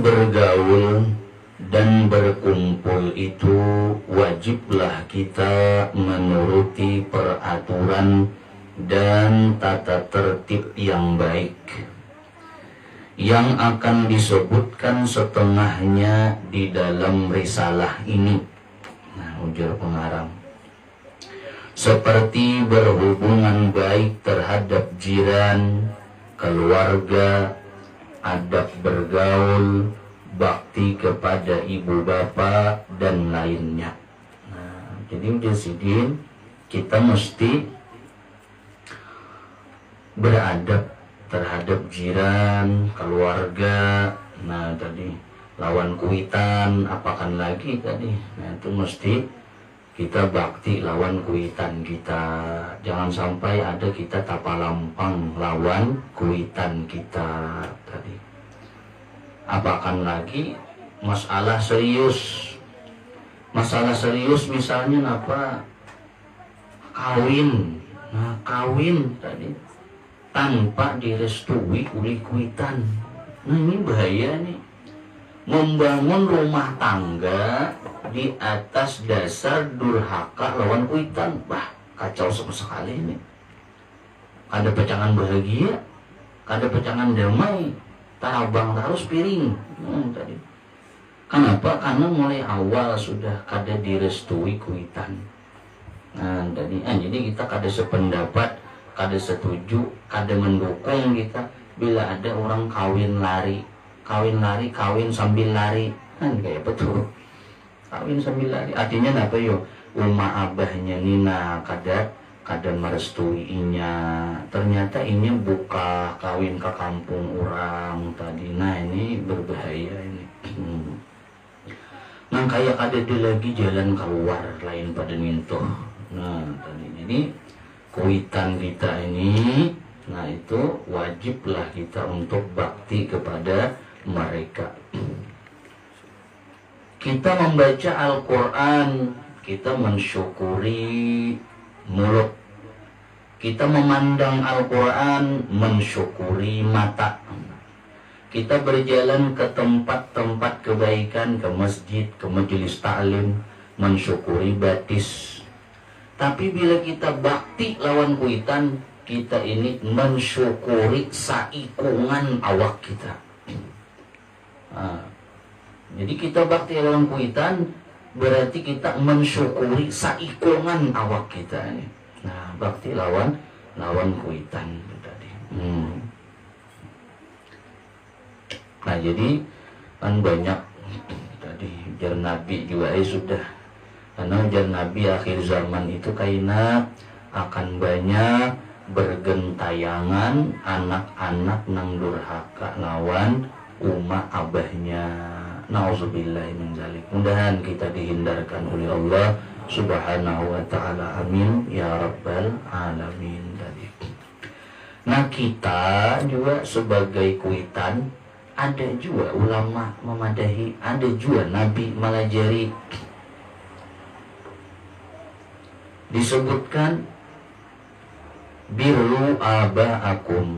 bergaul dan berkumpul itu wajiblah kita menuruti peraturan dan tata tertib yang baik yang akan disebutkan setengahnya di dalam risalah ini. Nah, ujar pengarang, seperti berhubungan baik terhadap jiran, keluarga, adab bergaul, bakti kepada ibu bapak, dan lainnya. Nah, jadi mujahidin, kita mesti beradab terhadap jiran, keluarga. Nah, tadi lawan kuitan, apakan lagi tadi. Nah, itu mesti kita bakti lawan kuitan kita. Jangan sampai ada kita tapalampang lawan kuitan kita tadi. Apakan lagi masalah serius. Masalah serius misalnya apa? Kawin. Nah, kawin tadi tanpa direstui oleh kuitan. Nah, ini bahaya nih. Membangun rumah tangga di atas dasar durhaka lawan kuitan. Wah, kacau sekali ini. Kada pecangan bahagia, kada pecangan damai, tarabang terus piring. Tadi. Kenapa? Karena mulai awal sudah kada direstui kuitan. Nah, tadi. Jadi kita kada sependapat, kada setuju, kada mendukung kita bila ada orang kawin lari, kawin sambil lari. Kan kayak betul. Kawin sambil lari. Artinya apa yo? Uma abahnya Nina kada merestui inya. Ternyata inya buka kawin ke kampung orang tadi. Nah, ini berbahaya ini. Nah, kayak ada lagi jalan keluar lain pada minto. Nah, tadi jadi kuitan kita ini, nah itu wajiblah kita untuk bakti kepada mereka. Kita membaca Al-Quran, kita mensyukuri mulut. Kita memandang Al-Quran, mensyukuri mata. Kita berjalan ke tempat-tempat kebaikan, ke masjid, ke majelis ta'lim, mensyukuri batis. Tapi bila kita bakti lawan kuitan, kita ini mensyukuri saikungan awak kita. Nah, jadi kita bakti lawan kuitan berarti kita mensyukuri saikungan awak kita ini. Nah, bakti lawan kuitan tadi. Nah, jadi kan banyak tadi jar Nabi juga sudah. Karena ujar Nabi akhir zaman itu kaina akan banyak bergentayangan anak-anak nang durhaka lawan uma abahnya. Nauzubillahi min dzalik. Mudahan kita dihindarkan oleh Allah Subhanahu wa taala. Amin ya rabbal alamin tadi. Nah, kita juga sebagai kuitan, ada juga ulama memadahi, ada juga Nabi melajari. Disebutkan birru aba'akum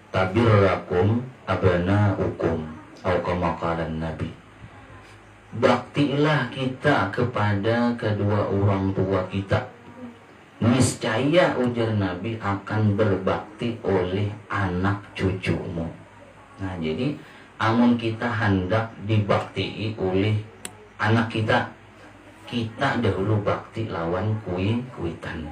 tabirrakum abana'ukum atau kama qala Nabi. Baktilah kita kepada kedua orang tua kita, niscaya ujar Nabi akan berbakti oleh anak cucumu. Nah, jadi amun kita hendak dibakti oleh anak kita, kita dahulu bakti lawan kuitan.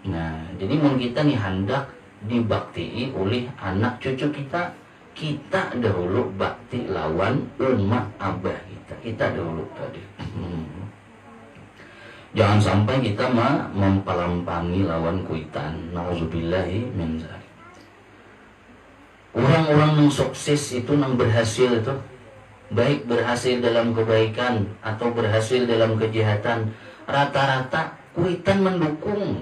Nah, jadi mun kita nih hendak dibakti oleh anak cucu kita, kita dahulu bakti lawan umat abah kita. Kita dahulu tadi. Jangan sampai kita mempalampangi lawan kuitan. Nauzubillahi min dzalik. Orang-orang yang sukses itu, yang berhasil itu, baik berhasil dalam kebaikan atau berhasil dalam kejahatan, rata-rata kuitan mendukung.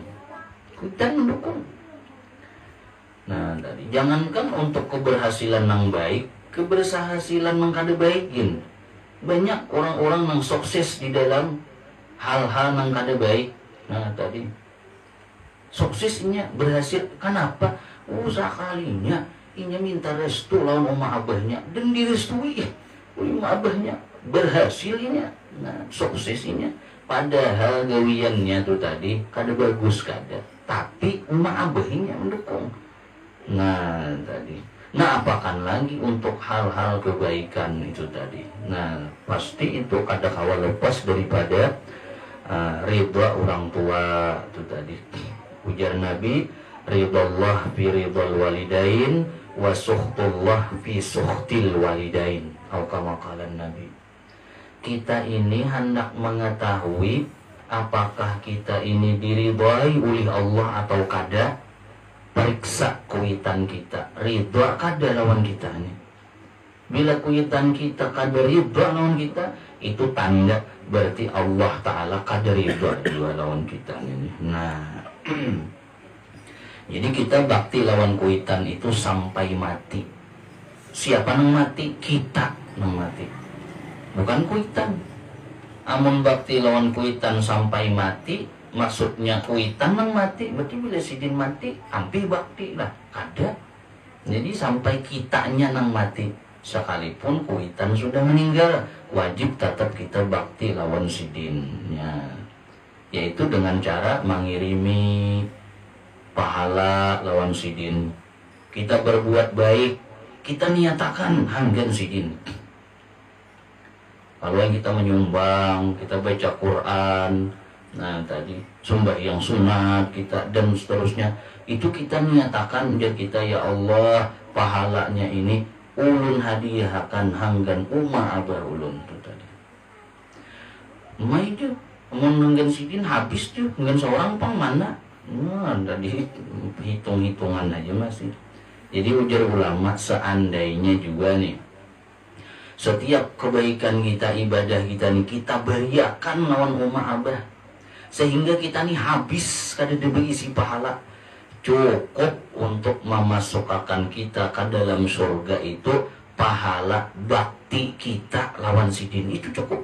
Nah, tadi jangankan untuk keberhasilan yang baik, keberhasilan yang kada baikin. Banyak orang-orang yang sukses di dalam hal-hal yang kada baik. Nah, tadi suksesnya berhasil, kenapa? Sekalinya inya minta restu lawan oma abahnya dan direstui. abahnya berhasilnya, nah suksesnya, padahal gawiannya tuh tadi kada bagus kada, tapi emak abahnya mendukung. Nah tadi, nah apakan lagi untuk hal-hal kebaikan itu tadi. Nah pasti itu kada kawal lepas daripada ridha orang tua itu tadi. Ujar Nabi, ridallah fi ridal walidain wa suhtullah fi suhtil walidain, atau kama qala Nabi. Kita ini hendak mengetahui apakah kita ini diridhai oleh Allah atau kada. Periksa kuitan kita, ridha kada lawan kita nih. Bila kuitan kita kada ridha lawan kita, itu tanda berarti Allah Ta'ala kada ridha juga lawan kita nih. Nah jadi kita bakti lawan kuitan itu sampai mati. Siapa nang mati? Kita nang mati, bukan kuitan. Amun bakti lawan kuitan sampai mati, maksudnya kuitan nang mati, berarti bila sidin mati hampir bakti lah kada. Jadi sampai kitanya nang mati, sekalipun kuitan sudah meninggal, wajib tetap kita bakti lawan sidinnya, yaitu dengan cara mengirimi pahala lawan sidin. Kita berbuat baik, kita niatakan hanggan sidin. Kalau yang kita menyumbang, kita baca Quran, nah tadi sembahyang sunat kita dan seterusnya, itu kita niatakan biar kita, ya Allah, pahalanya ini ulun hadiahkan hanggan umma abah ulun itu tadi. Mai itu menenggan sidin habis tuh, dengan seorang pang mana? Nah, tadi hitung-hitungan aja masih. Jadi ujar ulama, seandainya juga nih setiap kebaikan kita, ibadah kita nih kita beriakan lawan umma abah, sehingga kita nih habis kada berisi pahala, cukup untuk memasukkan kita ke dalam surga itu pahala bakti kita lawan sidin, itu cukup.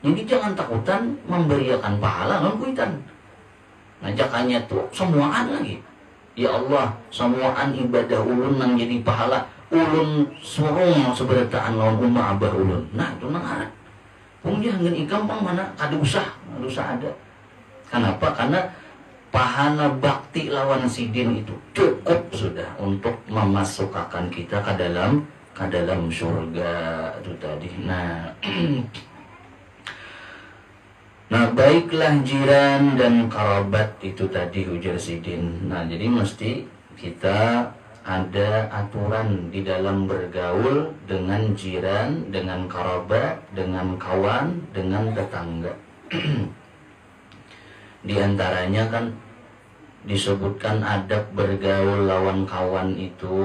Jadi jangan takutan memberiakan pahala lawan kuitan. Ngajakannya tuh semuaan lagi, ya Allah, semuaan ibadah ulun nang jadi pahala, ulun sorong seberataan lawan umma abah ulun. Nah itu nang harap pung jangan gampang mana kada usah ada. Kenapa? Karena pahala bakti lawan sidin itu cukup sudah untuk memasukkan kita ke dalam surga itu tadi. Nah nah baiklah jiran dan kerabat itu tadi ujar sidin. Nah jadi mesti kita ada aturan di dalam bergaul dengan jiran, dengan kerabat, dengan kawan, dengan tetangga. Di antaranya kan disebutkan adab bergaul lawan kawan itu,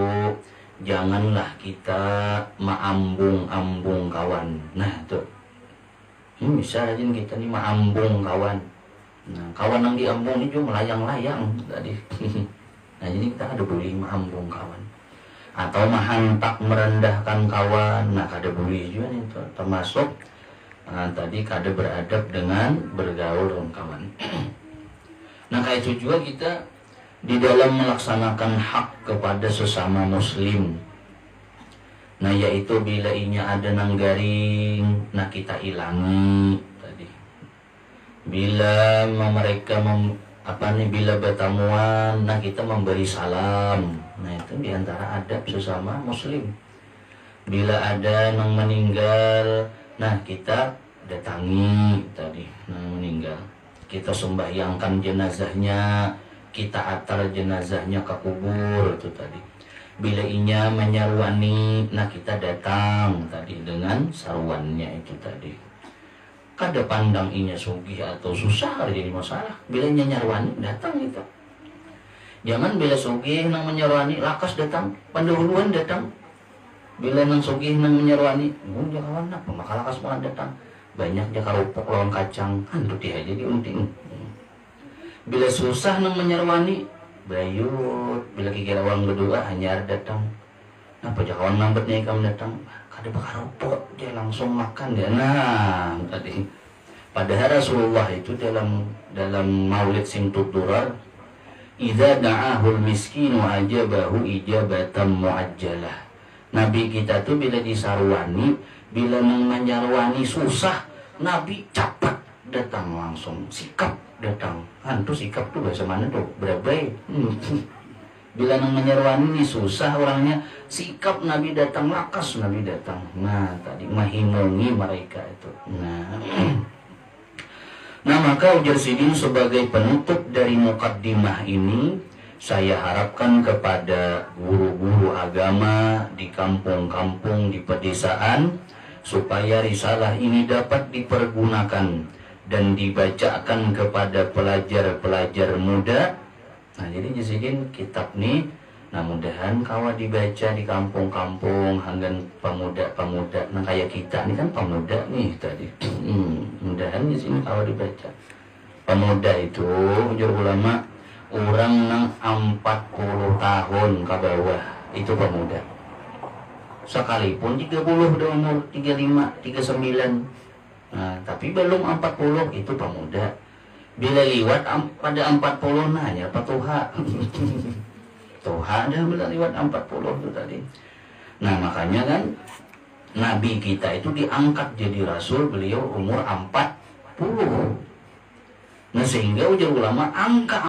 janganlah kita maambung-ambung kawan. Nah tuh, ini bisa aja kita nih maambung kawan. Nah kawan yang diambung itu melayang-layang tadi. Nah jadi kita ada boleh maambung kawan, atau mahantak merendahkan kawan. Nah kada boleh juga nih, termasuk tadi kada beradab dengan bergaul dengan kawan. Nah kayak itu juga kita di dalam melaksanakan hak kepada sesama muslim. Nah yaitu bila inya ada nang garing, nah kita ilangi tadi. Bila mereka bila bertamuan, nah kita memberi salam. Nah itu diantara adab sesama muslim. Bila ada nang meninggal, nah kita datangi tadi nang meninggal, kita sembahyangkan jenazahnya, kita atar jenazahnya ke kubur itu tadi. Bila inya menyarwani, nah kita datang tadi dengan sarwannya itu tadi. Kada pandang inya sugih atau susah kada jadi masalah. Bila inya nyarwani datang kita. Jangan bila sugih nang menyarwani lakas datang, pendahuluan datang. Bila nang sugih nang menyarwani, dia kawan nak makalakas malah datang. Banyak dia karupok lawan kacang, itu dia aja diunting. Bila susah nang menyarwani, bayut. Bila kira orang berdua hanya datang. Nah pajakawan lambat nih kamu datang, kada bakar rupok, dia langsung makan dia. Nah tadi padahal Rasulullah itu dalam maulid sing tuturar, idza da'ahul miskinu ajabahu ijabatan muajjalah. Nabi kita tuh bila disarwani, bila menjarwani susah, Nabi cepat datang langsung, sikap datang. Hantu sikap tuh bahasa mana tuh? Berabai. Bila menjarwani ini susah orangnya, sikap Nabi datang, lakas Nabi datang. Nah tadi mahimungi mereka itu. Nah maka ujar Sidin sebagai penutup dari mukaddimah ini, saya harapkan kepada guru-guru agama di kampung-kampung, di pedesaan, supaya risalah ini dapat dipergunakan dan dibacakan kepada pelajar-pelajar muda. Nah jadi Sidin kitab nih, nah mudahan kawa dibaca di kampung-kampung, hanggan pemuda-pemuda. Nah kayak kita ini kan pemuda nih tadi. Mudahan di sini kawa dibaca. Pemuda itu ujar ulama, orang nang 40 tahun ke bawah itu pemuda. Sekalipun 30 udah umur 35, 39. Nah, tapi belum 40 itu pemuda. Bila liwat pada 40 nanya apa tuha. Tuha dah bila liwat 40 itu tadi. Nah, makanya kan Nabi kita itu diangkat jadi rasul beliau umur 40. Nah, sehingga ujar ulama angka